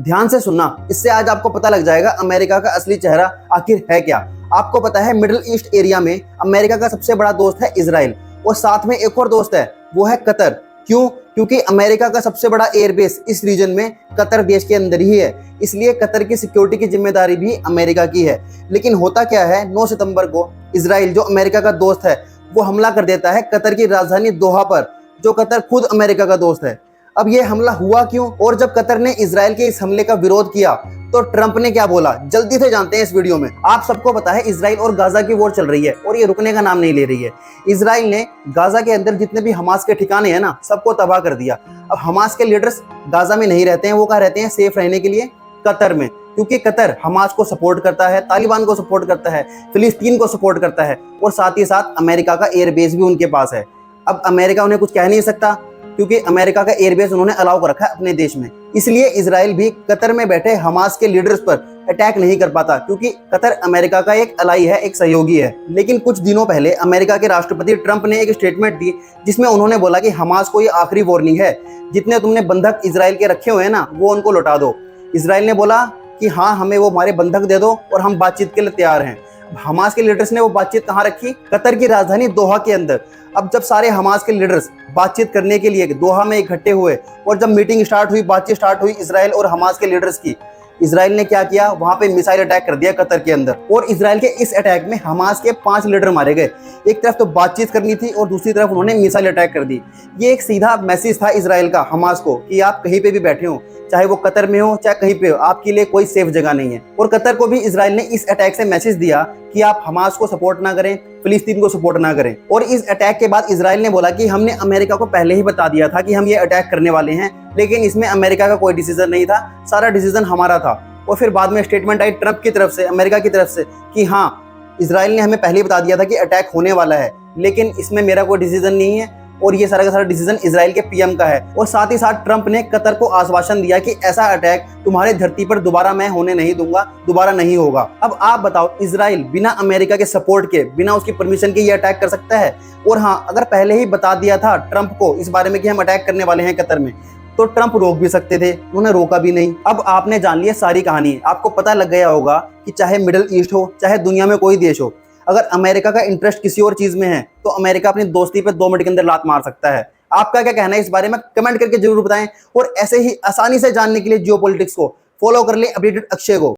ध्यान से सुनना, इससे आज आपको पता लग जाएगा अमेरिका का असली चेहरा आखिर है क्या। आपको पता है मिडिल ईस्ट एरिया में अमेरिका का सबसे बड़ा दोस्त है इजराइल, और साथ में एक और दोस्त है, वो है कतर। क्यों? क्योंकि अमेरिका का सबसे बड़ा एयरबेस इस रीजन में कतर देश के अंदर ही है, इसलिए कतर की सिक्योरिटी की जिम्मेदारी भी अमेरिका की है। लेकिन होता क्या है, 9 सितंबर को इजराइल जो अमेरिका का दोस्त है वो हमला कर देता है कतर की राजधानी दोहा पर, जो कतर खुद अमेरिका का दोस्त है। अब ये हमला हुआ क्यों, और जब कतर ने इजराइल के इस हमले का विरोध किया तो ट्रंप ने क्या बोला, जल्दी से जानते हैं इस वीडियो में। आप सबको पता है इजराइल और गाजा की वॉर चल रही है और ये रुकने का नाम नहीं ले रही है। इजराइल ने गाजा के अंदर जितने भी हमास के ठिकाने हैं ना, सबको तबाह कर दिया। अब हमास के लीडर्स गाजा में नहीं रहते हैं, वो कहाँ रहते हैं सेफ रहने के लिए कतर में, क्योंकि कतर हमास को सपोर्ट करता है, तालिबान को सपोर्ट करता है, फिलिस्तीन को सपोर्ट करता है, और साथ ही साथ अमेरिका का एयरबेस भी उनके पास है। अब अमेरिका उन्हें कुछ कह नहीं सकता, क्योंकि अमेरिका का एयरबेस उन्होंने अलाउ कर रखा है अपने देश में। इसलिए इजराइल भी कतर में बैठे हमास के लीडर्स पर अटैक नहीं कर पाता, क्योंकि कतर अमेरिका का एक अलाई है, एक सहयोगी है। लेकिन कुछ दिनों पहले अमेरिका के राष्ट्रपति ट्रंप ने एक स्टेटमेंट दी, जिसमें उन्होंने बोला कि हमास को ये आखिरी वार्निंग है, जितने तुमने बंधक इजराइल के रखे हुए हैं ना, वो उनको लौटा दो। इजराइल ने बोला कि हाँ, हमें वो हमारे बंधक दे दो और हम बातचीत के लिए तैयार हैं। हमास के लीडर्स ने वो बातचीत कहाँ रखी? कतर की राजधानी दोहा के अंदर। अब जब सारे हमास के लीडर्स बातचीत करने के लिए दोहा में इकट्ठे हुए और जब मीटिंग स्टार्ट हुई, बातचीत स्टार्ट हुई इजराइल और हमास के लीडर्स की, इजराइल ने क्या किया, वहां पे मिसाइल अटैक कर दिया कतर के अंदर। और इजराइल के इस अटैक में हमास के 5 लीडर मारे गए। एक तरफ तो बातचीत करनी थी और दूसरी तरफ उन्होंने मिसाइल अटैक कर दी। ये एक सीधा मैसेज था इजराइल का हमास को कि आप कहीं पे भी बैठे हो, चाहे वो कतर में हो चाहे कहीं पे हो, आपके लिए कोई सेफ जगह नहीं है। और कतर को भी इजराइल ने इस अटैक से मैसेज दिया कि आप हमास को सपोर्ट ना करें, फिलिस्तीन को सपोर्ट ना करें। और इस अटैक के बाद इजराइल ने बोला कि हमने अमेरिका को पहले ही बता दिया था कि हम ये अटैक करने वाले हैं, लेकिन इसमें अमेरिका का कोई डिसीजन नहीं था, सारा डिसीजन हमारा था। और फिर बाद में स्टेटमेंट आई ट्रंप की तरफ से, अमेरिका की तरफ से, कि हाँ, इजराइल ने हमें पहले ही बता दिया था कि अटैक होने वाला है, लेकिन इसमें मेरा कोई डिसीजन नहीं है, और ये सारा का सारा डिसीजन इजराइल के पीएम का है। और साथ ही साथ ट्रंप ने कतर को आश्वासन दिया कि ऐसा अटैक तुम्हारे धरती पर दोबारा मैं होने नहीं दूंगा, दोबारा नहीं होगा। अब आप बताओ, इजराइल बिना अमेरिका के सपोर्ट के, बिना उसकी परमिशन के ये अटैक कर सकता है? और हाँ, अगर पहले ही बता दिया था ट्रंप को इस बारे में कि हम अटैक करने वाले हैं कतर में, तो ट्रंप रोक भी सकते थे, उन्होंने रोका भी नहीं। अब आपने जान लिया सारी कहानी, आपको पता लग गया होगा कि चाहे मिडिल ईस्ट हो, चाहे दुनिया में कोई देश हो, अगर अमेरिका का इंटरेस्ट किसी और चीज में है तो अमेरिका अपनी दोस्ती पे 2 मिनट के अंदर लात मार सकता है। आपका क्या कहना है इस बारे में, कमेंट करके जरूर बताएं। और ऐसे ही आसानी से जानने के लिए जियोपॉलिटिक्स को फॉलो कर ले अपडेटेड अक्षय को।